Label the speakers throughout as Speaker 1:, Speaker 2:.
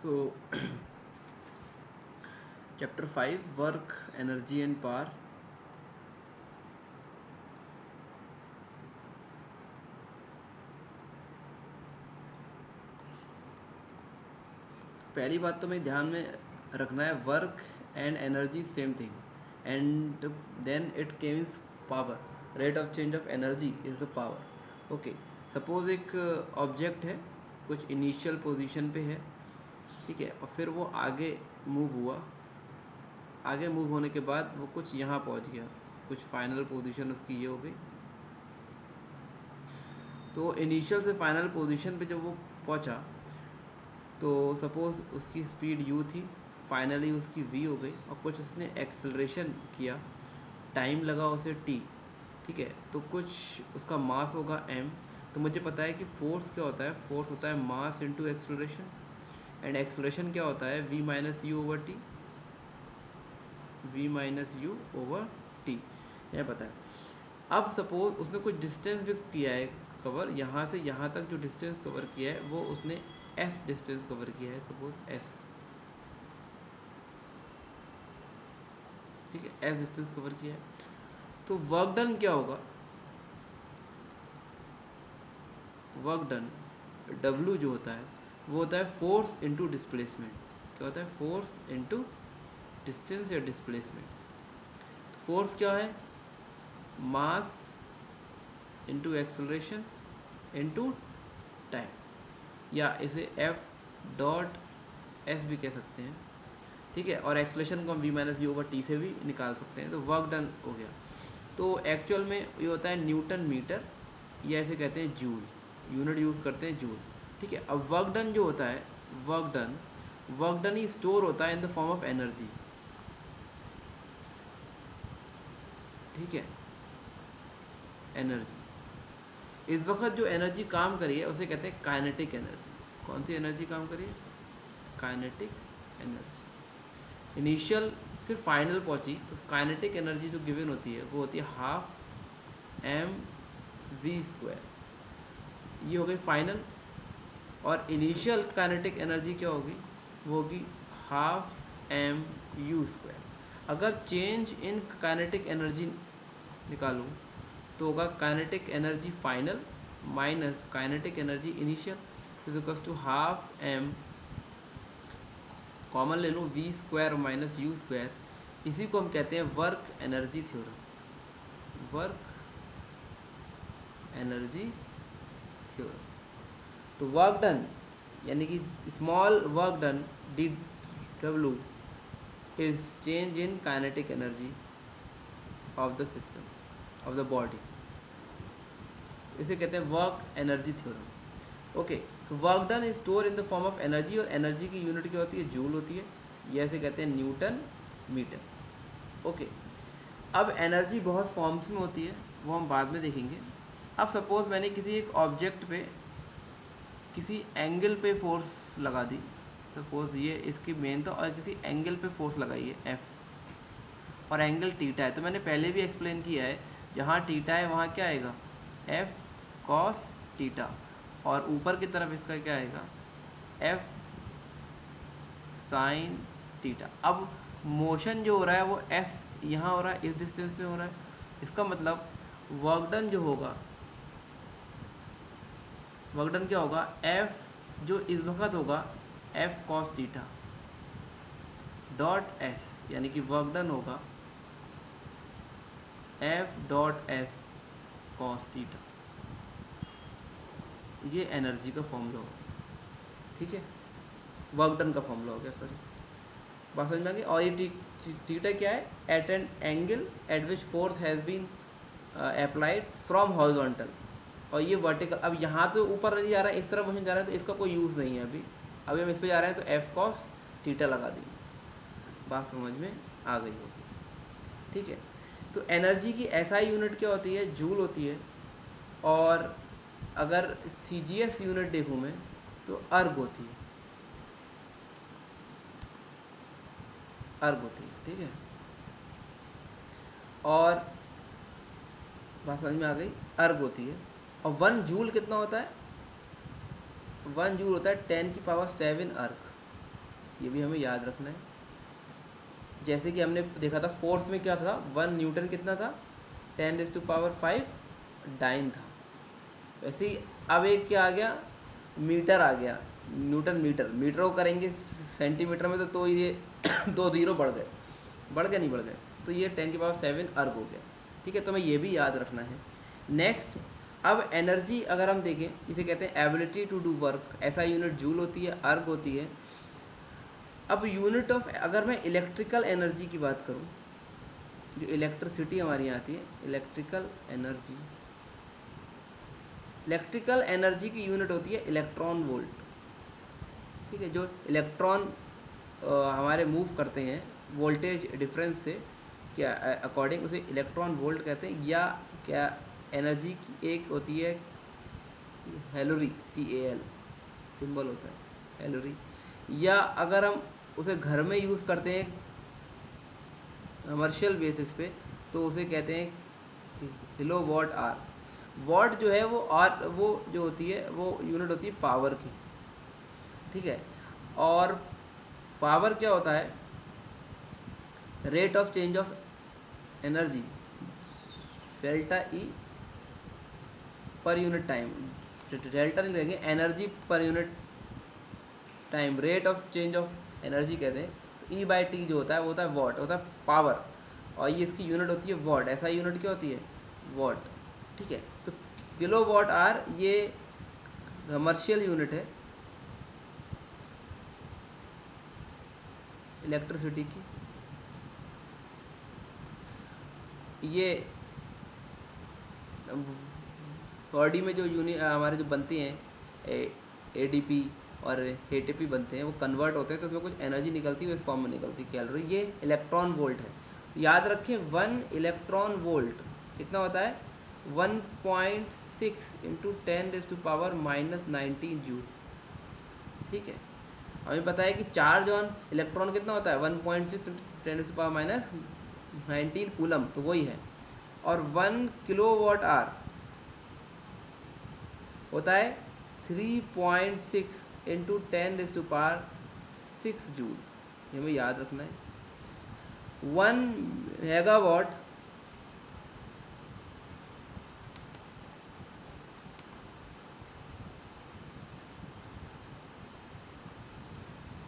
Speaker 1: So, chapter 5, work, energy and power. पहली बात तो मैं ध्यान में रखना है, work and energy same thing, and then it comes power. Rate of change of energy is the power. Okay, suppose एक ऑब्जेक्ट है, कुछ इनिशियल पोजीशन पे है, ठीक है, और फिर वो आगे मूव हुआ. आगे मूव होने के बाद वो कुछ यहाँ पहुँच गया, कुछ फाइनल पोजीशन उसकी ये हो गई. तो इनिशियल से फाइनल पोजीशन पे जब वो पहुँचा, तो सपोज़ उसकी स्पीड u थी, फाइनली उसकी v हो गई, और कुछ उसने एक्सेलरेशन किया, टाइम लगा उसे t, ठीक है. तो कुछ उसका मास होगा m. तो मुझे पता है कि फोर्स क्या होता है. फोर्स होता है mass into acceleration, and acceleration क्या होता है v minus you over T. v minus you over T, यह पता है. अब सपोज उसने कुछ डिस्टेंस भी किया है कवर, यहाँ से यहाँ तक जो डिस्टेंस कवर किया है वो उसने s डिस्टेंस कवर किया है, सपोज s, ठीक है, s डिस्टेंस कवर किया है. तो वर्क डन क्या होगा, वर्क डन w जो होता है वो होता है फोर्स इनटू डिस्प्लेसमेंट. क्या होता है, फोर्स इनटू डिस्टेंस या डिस्प्लेसमेंट. फोर्स क्या है, mass into acceleration into time, या इसे f डॉट s भी कह सकते हैं, ठीक है. और एक्सेलरेशन को हम v minus you over T से भी निकाल सकते हैं. तो वर्क डन हो गया. तो एक्चुअल में ये होता है न्यूटन मीटर, या ऐसे कहते हैं जूल, यूनिट यूज़ करते हैं जूल, ठीक है. अब वर्क डन जो होता है, वर्क डन ही स्टोर होता है in the form of energy, ठीक है. एनर्जी, इस वक्त जो एनर्जी काम करी है उसे कहते हैं काइनेटिक एनर्जी. कौन सी एनर्जी काम करी है, काइनेटिक एनर्जी. इनिशियल से फाइनल पहुंची, तो काइनेटिक एनर्जी जो गिवन होती है वो होती है हाफ एम वी स्क्वायर. ये हो गई फाइनल. और इनिशियल काइनेटिक एनर्जी क्या होगी, वो होगी हाफ एम यू स्क्वायर. अगर चेंज इन काइनेटिक एनर्जी निकालूं तो होगा kinetic energy final minus kinetic energy initial is equals to half m, common ले लूँ, v square minus u square. इसी को हम कहते हैं work energy theorem. Work energy theorem. तो वर्क डन यानी कि स्मॉल वर्क डन डी डब्ल्यू is change in kinetic energy of the system, of the body. इसे कहते हैं work energy theorem. Okay, so work done is store in the form of energy, और energy की unit क्या होती है, joule होती है. ये ऐसे कहते हैं न्यूटन मीटर. ओके, अब एनर्जी बहुत फॉर्म्स में होती है, वो हम बाद में देखेंगे. अब सपोज मैंने किसी एक ऑब्जेक्ट पे किसी एंगल पे फोर्स लगा दी, सपोज ये इसकी मेन था, और किसी एंगल पे फोर्स लगाई है एफ, और एंगल टीटा है. तो मैंने पहले भी एक्सप्लेन किया है, जहाँ टीटा है वहाँ क्या आएगा, एफ कॉस टीटा, और ऊपर की तरफ इसका क्या आएगा, एफ साइन टीटा. अब मोशन जो हो रहा है वो एस यहाँ हो रहा है, इस डिस्टेंस से हो रहा है. इसका मतलब वर्क डन जो होगा, वर्क डन क्या होगा, एफ जो इस वक्त होगा F cos theta dot S, यानी कि वर्क डन होगा F dot S cos theta. ये एनर्जी का फॉर्मूला होगा, ठीक है, वर्क डन का फॉर्मूला हो गया. सॉरी, बात समझ में आ गई. और ये थीटा क्या है, at an angle at which force has been applied from horizontal. और ये वर्टिकल, अब यहाँ तो ऊपर नहीं जा रहा है, इस तरफ मोशन जा रहा है, तो इसका कोई यूज़ नहीं है. अभी हम इस पर जा रहे हैं, तो एफ कॉस थीटा लगा देंगे. बात समझ में आ गई होगी, ठीक है. तो एनर्जी की एसआई यूनिट क्या होती है, जूल होती है. और अगर सीजीएस यूनिट देखूँ मैं तो अर्ग होती है, अर्ग होती है, ठीक है. और बात समझ में आ गई, अर्ग होती है. और 1 जूल कितना होता है, 1 जूल होता है 10 की पावर 7 अर्ग. ये भी हमें याद रखना है। जैसे कि हमने देखा था फोर्स में क्या था, 1 न्यूटन कितना था, 10⁵ डाइन था। वैसे ही अब एक क्या आ गया, मीटर आ गया, न्यूटन मीटर। मीटर को करेंगे सेंटीमीटर में तो ये 2 जीरो बढ़ गए, नहीं बढ़ गए, तो ये 10⁷ अर्ग हो गया। ठीक है, तो हमें ये भी याद रखना है। नेक्स्ट, अब एनर्जी अगर हम देखें, इसे कहते हैं एबिलिटी टू डू वर्क। ऐसा यूनिट जूल होती है, अर्ग होती है। अब यूनिट ऑफ, अगर मैं इलेक्ट्रिकल एनर्जी की बात करूं, जो इलेक्ट्रिसिटी हमारी यहाँ आती है, इलेक्ट्रिकल एनर्जी की यूनिट होती है इलेक्ट्रॉन वोल्ट। ठीक है, जो इलेक्ट्रॉन हमारे मूव करते हैं वोल्टेज डिफरेंस से क्या अकॉर्डिंग, उसे इलेक्ट्रॉन वोल्ट कहते हैं। या क्या एनर्जी की एक होती है कैलोरी, CAL सिंबल होता है कैलोरी। या अगर हम उसे घर में यूज़ करते हैं कमर्शियल बेसिस पे, तो उसे कहते हैं किलोवाट आवर। वाट जो है वो जो होती है वो यूनिट होती है पावर की। ठीक है, और पावर क्या होता है, rate of change of energy delta E per unit time. Delta नहीं लगेंगे, energy per unit time, rate of change of energy कहते हैं। E/T जो होता है वो होता है वॉट, होता है पावर, और ये इसकी यूनिट होती है वॉट। ऐसा यूनिट क्या होती है, वॉट। ठीक है, तो किलोवाट आवर ये कमर्शियल यूनिट है इलेक्ट्रिसिटी की। ये बॉडी में जो हमारे जो बनती हैं ADP और ATP बनते हैं, वो कन्वर्ट होते हैं, तो उसमें कुछ एनर्जी निकलती है, वो इस फॉर्म में निकलती है कैलोरी। ये इलेक्ट्रॉन वोल्ट है। याद रखें 1 इलेक्ट्रॉन वोल्ट कितना होता है, 1.6 × 10⁻⁻19 जूल। ठीक है, हमें पता है कि चार्ज ऑन इलेक्ट्रॉन कितना होता है, 1.6 × 10⁻⁻19 कूलम, तो वही है। और 1 किलोवाट आवर होता है 3.6 × 10⁻6 जूल। ये हमें याद रखना है। 1 मेगावाट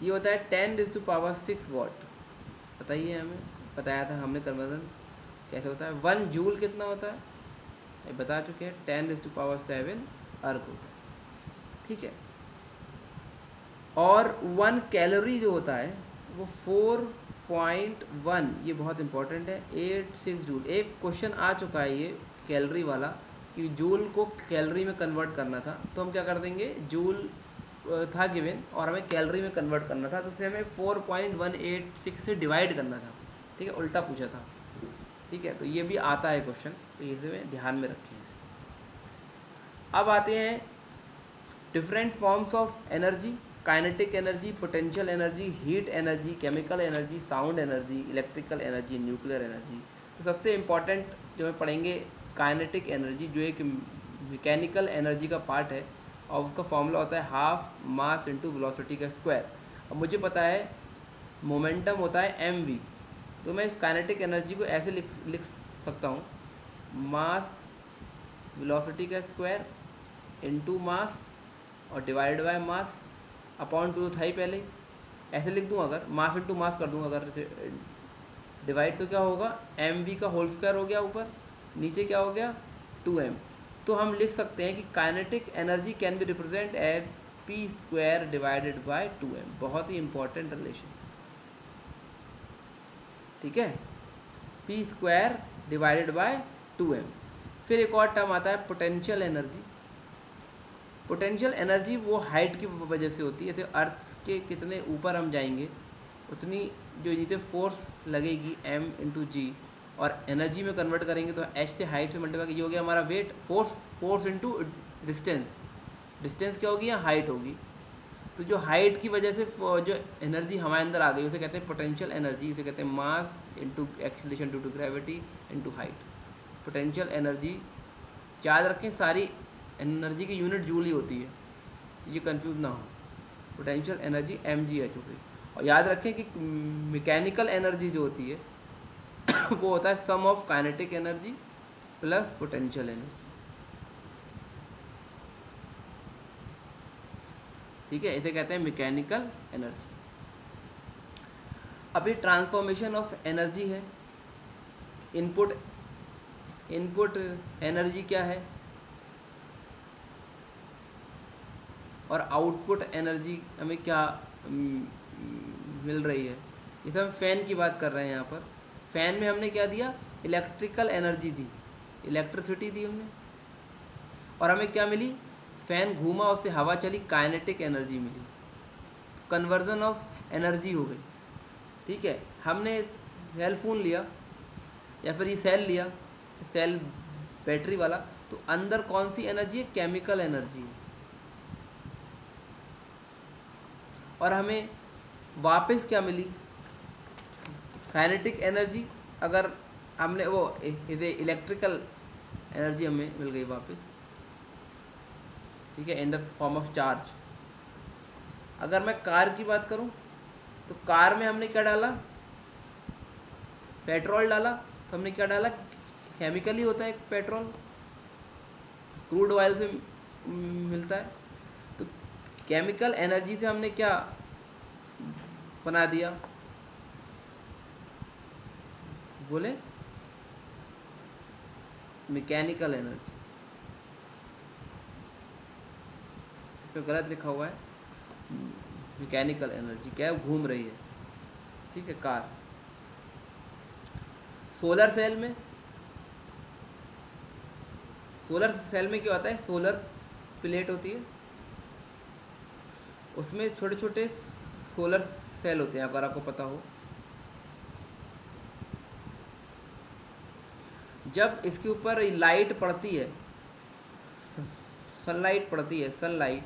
Speaker 1: ये होता है 10⁻6 वाट। बताइए, हमें बताया था हमने कन्वर्जन कैसे होता है। 1 जूल कितना होता है, ये बता चुके हैं, 10⁻7 अर्ग होता है। ठीक है, और 1 कैलोरी जो होता है वो 4.1, ये बहुत इंपॉर्टेंट है, 86 जूल। एक क्वेश्चन आ चुका है ये कैलोरी वाला, कि जूल को कैलोरी में कन्वर्ट करना था, तो हम क्या कर देंगे, जूल था गिवन और हमें कैलोरी में कन्वर्ट करना था, तो उसे हमें 4.186 से डिवाइड करना था। ठीक है, उल्टा पूछा था। ठीक है, तो ये भी आता है क्वेश्चन, तो इसे ध्यान में रखें। अब आते हैं different forms of energy, kinetic energy, potential energy, heat energy, chemical energy, sound energy, electrical energy, nuclear energy. तो सबसे इम्पॉर्टेंट जो हम पढ़ेंगे काइनेटिक एनर्जी, जो एक मैकेनिकल एनर्जी का पार्ट है, और उसका फॉर्मूला होता है हाफ मास इंटू वेलोसिटी का स्क्वायर। अब मुझे पता है मोमेंटम होता है mv, तो मैं इस काइनेटिक एनर्जी को ऐसे लिख सकता हूँ, मास वेलोसिटी का स्क्वायर इंटू मास और डिवाइड बाय मास अपॉन 2 था ही पहले, ऐसे लिख दूँ। अगर मास इंटू मास कर दूँ, अगर डिवाइड, तो क्या होगा, mv का होल स्क्वायर हो गया, ऊपर नीचे क्या हो गया 2m। तो हम लिख सकते हैं कि kinetic energy can be represent as p² divided by 2m। बहुत ही इंपॉर्टेंट रिलेशन। ठीक है, p² डिवाइडेड बाय 2m। फिर एक और टर्म आता है पोटेंशियल एनर्जी। पोटेंशियल एनर्जी वो हाइट की वजह से होती है, जैसे अर्थ के कितने ऊपर हम जाएंगे उतनी जो नीचे फोर्स लगेगी m × g, और एनर्जी में कन्वर्ट करेंगे तो h से हाइट से मल्टीप्लाई, ये हो गया हमारा वेट, फोर्स इंटू डिस्टेंस क्या होगी, यहाँ हाइट होगी। तो जो हाइट की वजह से जो एनर्जी हमारे अंदर आ गई उसे कहते हैं पोटेंशियल एनर्जी, उसे कहते हैं mass into acceleration due to gravity into height. Potential energy याद रखें, सारी एनर्जी की यूनिट जूल ही होती है, ये कंफ्यूज ना हो। पोटेंशियल एनर्जी mgh हो गई। और याद रखें कि मैकेनिकल एनर्जी जो होती है वो होता है sum of kinetic energy plus potential energy. ठीक है, इसे कहते हैं मैकेनिकल एनर्जी। अभी ट्रांसफॉर्मेशन ऑफ एनर्जी है। इनपुट एनर्जी क्या है और आउटपुट एनर्जी हमें क्या मिल रही है। जैसे हम फैन की बात कर रहे हैं, यहाँ पर फैन में हमने क्या दिया, इलेक्ट्रिकल एनर्जी दी, इलेक्ट्रिसिटी दी हमने, और हमें क्या मिली, फैन घूमा उससे हवा चली, काइनेटिक एनर्जी मिली, कन्वर्जन ऑफ एनर्जी हो गई। ठीक है, हमने सेल फोन लिया या फिर ये सेल लिया, सेल बैटरी वाला, तो अंदर कौन सी एनर्जी है, केमिकल एनर्जी है, और हमें वापस क्या मिली, काइनेटिक एनर्जी। अगर हमने वो इसे इलेक्ट्रिकल एनर्जी हमें मिल गई वापस। ठीक है, in the form of charge. अगर मैं कार की बात करूं तो कार में हमने क्या डाला, पेट्रोल डाला, तो हमने क्या डाला, केमिकल ही होता है पेट्रोल, क्रूड ऑयल से मिलता है। तो केमिकल एनर्जी से हमने क्या बना दिया, बोले मैकेनिकल एनर्जी। इसमें गलत लिखा हुआ है, मैकेनिकल एनर्जी क्या है, घूम रही है। ठीक है, कार। सोलर सेल में क्या होता है, सोलर प्लेट होती है, उसमें छोटे छोटे सोलर सेल होते हैं, अगर आपको पता हो। जब इसके ऊपर लाइट पड़ती है, सनलाइट पड़ती है, सनलाइट,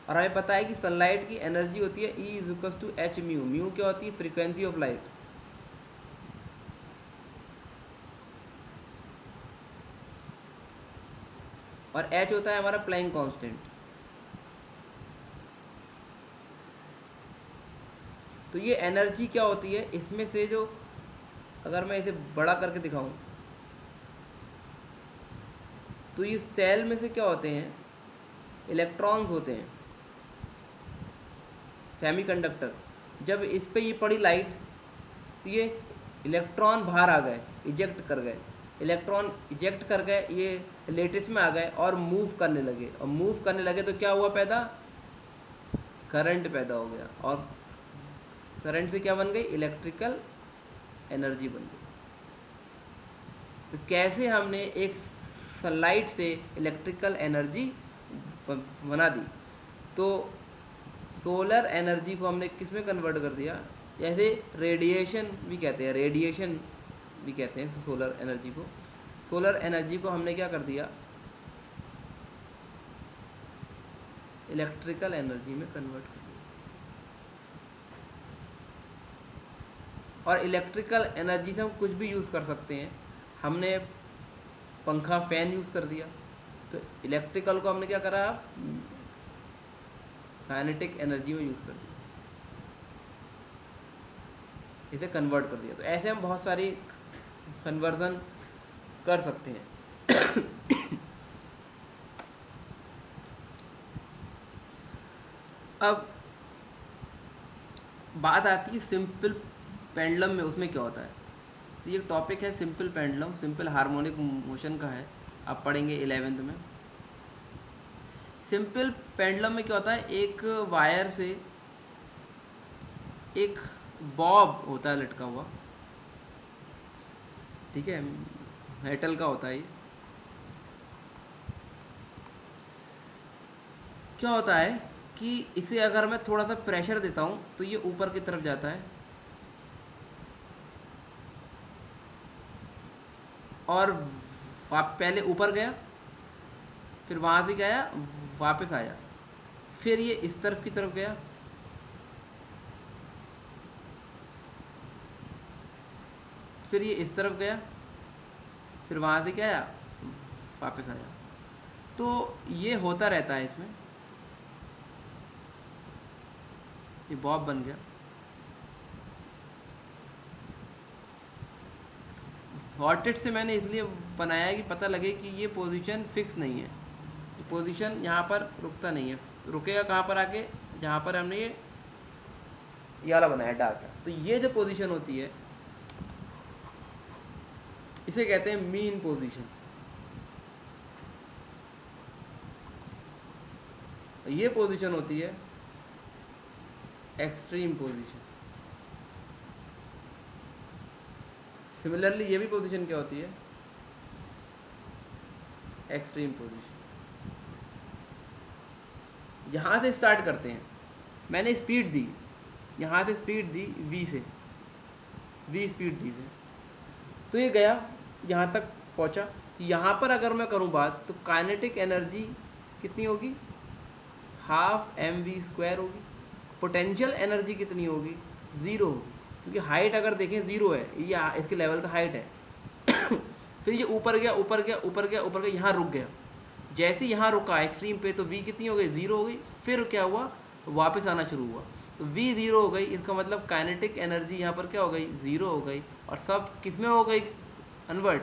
Speaker 1: और हमें पता है कि सनलाइट की एनर्जी होती है E is to h mu. Mu क्या होती है, फ्रीक्वेंसी ऑफ लाइट। और H होता है हमारा प्लैंक कांस्टेंट। तो ये एनर्जी क्या होती है, इसमें से जो, अगर मैं इसे बड़ा करके दिखाऊं तो ये सेल में से क्या होते हैं, इलेक्ट्रॉन्स होते हैं, सेमीकंडक्टर। जब इस पे ये पड़ी लाइट तो ये इलेक्ट्रॉन बाहर आ गए, इजेक्ट कर गए, इलेक्ट्रॉन इजेक्ट कर गए, ये लेटिस में आ गए और मूव करने लगे, और मूव करने लगे तो क्या हुआ पैदा, करंट पैदा हो गया, और करंट से क्या बन गई, इलेक्ट्रिकल एनर्जी बन गई। तो कैसे हमने एक सनलाइट से इलेक्ट्रिकल एनर्जी बना दी, तो सोलर एनर्जी को हमने किस में कन्वर्ट कर दिया, जैसे रेडिएशन भी कहते हैं, सोलर एनर्जी को। सोलर एनर्जी को हमने क्या कर दिया, इलेक्ट्रिकल एनर्जी में कन्वर्ट कर दिया। और इलेक्ट्रिकल एनर्जी से हम कुछ भी यूज़ कर सकते हैं। हमने पंखा, फैन यूज़ कर दिया, तो इलेक्ट्रिकल को हमने क्या करा, काइनेटिक एनर्जी में यूज़ कर दिया, इसे कन्वर्ट कर दिया। तो ऐसे हम बहुत सारी कन्वर्जन कर सकते हैं। अब बात आती है सिंपल पेंडुलम में, उसमें क्या होता है। तो ये टॉपिक है simple pendulum, simple harmonic motion का है, आप पढ़ेंगे 11th में। सिंपल पेंडुलम में क्या होता है, एक वायर से एक बॉब होता है लटका हुआ, ठीक है, मेटल का होता है ये। क्या होता है कि इसे अगर मैं थोड़ा सा प्रेशर देता हूँ तो ये ऊपर की तरफ जाता है, और पहले ऊपर गया, फिर वहाँ से गया, वापस आया, फिर ये इस तरफ की तरफ गया, फिर ये इस तरफ गया, फिर वहाँ से क्या आया, वापस आया। तो ये होता रहता है इसमें। ये बॉब बन गया। हॉटेड से मैंने इसलिए बनाया कि पता लगे कि ये पोजीशन फिक्स नहीं है, ये पोजीशन यहाँ पर रुकता नहीं है, रुकेगा कहाँ पर आके, जहाँ पर हमने ये वाला बनाया डाटा। तो ये जो पोजीशन होती है इसे कहते हैं मीन पोजीशन। ये पोजीशन होती है एक्सट्रीम पोजीशन। सिमिलरली ये भी पोजीशन क्या होती है, एक्सट्रीम पोजीशन। यहाँ से स्टार्ट करते हैं, मैंने स्पीड दी, यहाँ से स्पीड दी v से, v स्पीड दी से, तो ये गया यहाँ तक पहुँचा। तो यहाँ पर अगर मैं करूँ बात, तो काइनेटिक एनर्जी कितनी होगी, हाफ mv² होगी। पोटेंशियल एनर्जी कितनी होगी, 0 होगी, क्योंकि हाइट अगर देखें 0 है, ये इसके लेवल का हाइट है। फिर ये ऊपर गया ऊपर गया ऊपर गया ऊपर गया, यहाँ रुक गया। जैसे यहाँ रुका एक्सट्रीम पे, तो v कितनी हो गई, 0 हो गई। फिर क्या हुआ, वापस आना शुरू हुआ, तो v 0 हो गई। इसका मतलब काइनेटिक एनर्जी यहाँ पर क्या हो गई, 0 हो गई। और सब किस में हो गई कन्वर्ट,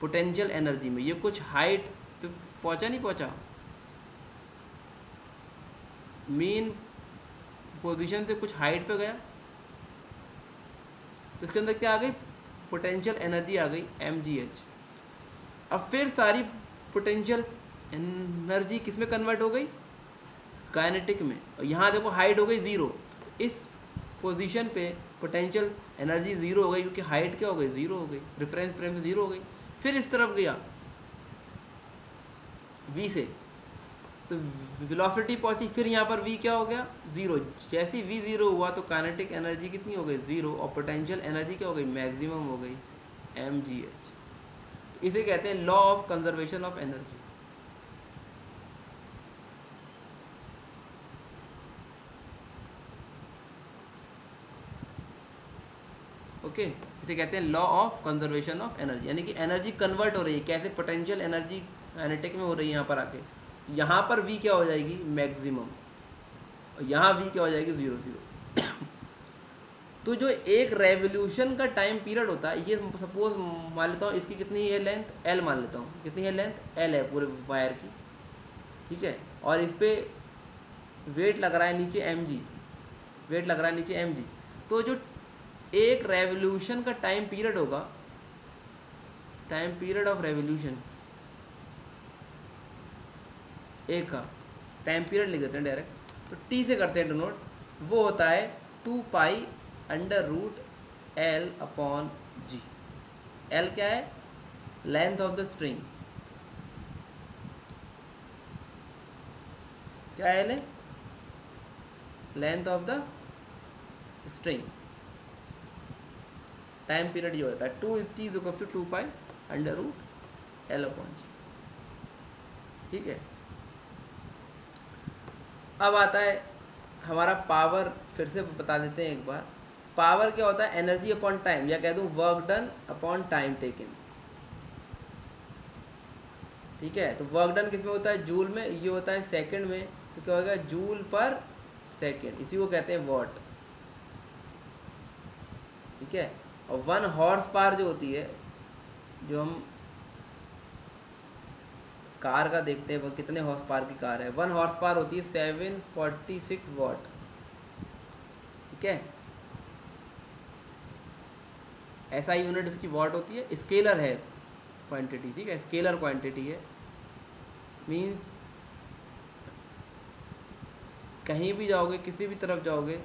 Speaker 1: पोटेंशियल एनर्जी में। ये कुछ हाइट पे पहुँचा नहीं पहुँचा, मीन पोजीशन से कुछ हाइट पे गया, तो इसके अंदर क्या आ गई, पोटेंशियल एनर्जी आ गई mgh। अब फिर सारी पोटेंशियल एनर्जी किस में कन्वर्ट हो गई, काइनेटिक में। और यहाँ देखो हाइट हो गई 0, इस पोजीशन पे पोटेंशियल एनर्जी 0 हो गई, क्योंकि हाइट क्या हो गई, 0 हो गई, रेफरेंस फ्रेम से 0 हो गई। फिर इस तरफ गया v से, तो वेलोसिटी पहुंची, फिर यहाँ पर v क्या हो गया, 0। जैसे ही v 0 हुआ तो काइनेटिक एनर्जी कितनी हो गई, 0, और पोटेंशियल एनर्जी क्या हो गई, मैक्सिमम हो गई, mgh। तो इसे कहते हैं law of conservation of energy. Okay, इसे कहते हैं law of conservation of energy, यानी कि एनर्जी कन्वर्ट हो रही है, कैसे पोटेंशियल एनर्जी काइनेटिक में हो रही है यहाँ पर आके। यहाँ पर v क्या हो जाएगी, मैक्सिमम, और यहाँ v क्या हो जाएगी, 0 0। तो जो एक रेवोल्यूशन का टाइम पीरियड होता है, ये सपोज मान लेता हूँ इसकी कितनी है लेंथ, l मान लेता हूँ, कितनी है लेंथ, l है पूरे वायर की, ठीक है। और इस पर वेट लग रहा है नीचे mg, वेट लग रहा है नीचे mg। तो जो एक रेवोल्यूशन का टाइम पीरियड होगा, टाइम पीरियड ऑफ रेवोल्यूशन, एक का टाइम पीरियड लिख देते हैं डायरेक्ट, तो t से करते हैं डिनोट, वो होता है 2π √L/g। L क्या है, लेंथ ऑफ द स्ट्रिंग, क्या L है, length of the string. Time period ये होता है 2π √L/g, ठीक है। अब आता है हमारा पावर, फिर से बता देते हैं एक बार। पावर क्या होता है, एनर्जी अपॉन टाइम, या कह दूं work done upon time taken, ठीक है। तो वर्क डन किस में होता है, जूल में, ये होता है सेकंड में, तो क्या होगा, जूल पर सेकंड, इसी को कहते हैं वॉट, ठीक है। और 1 हॉर्स पावर जो होती है, जो हम कार का देखते हैं, वो कितने हॉर्स पावर की कार है, 1 हॉर्स पावर होती है 746 वॉट, ठीक है। ऐसा यूनिट इसकी वॉट होती है, स्केलर है क्वांटिटी, ठीक है, स्केलर क्वांटिटी है। मींस कहीं भी जाओगे, किसी भी तरफ जाओगे,